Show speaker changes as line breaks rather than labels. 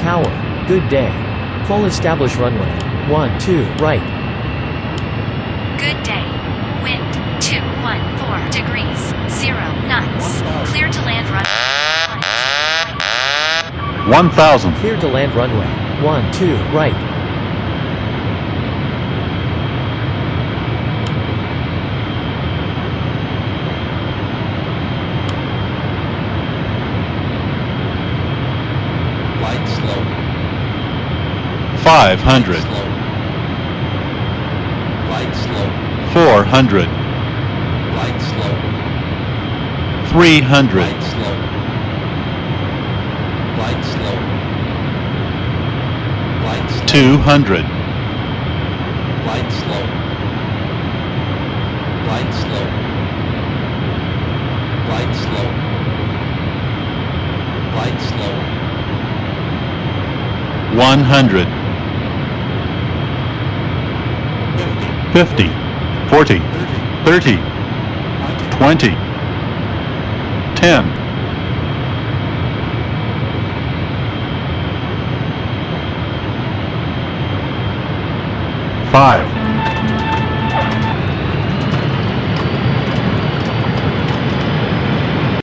Tower. Good day. Full establish runway. 12 right.
Good day. Wind 214 degrees, 0 knots. Clear to land run.
1,000.
Clear to land runway. 12 right.
Light slow.
500.
Light slow.
400.
Light slow.
300.
Light slow. Light slow. Light slow.
200.
Light slow. Light slow. Light slow. Light slow.
100. 50. 40. 30. 20. 10. 5.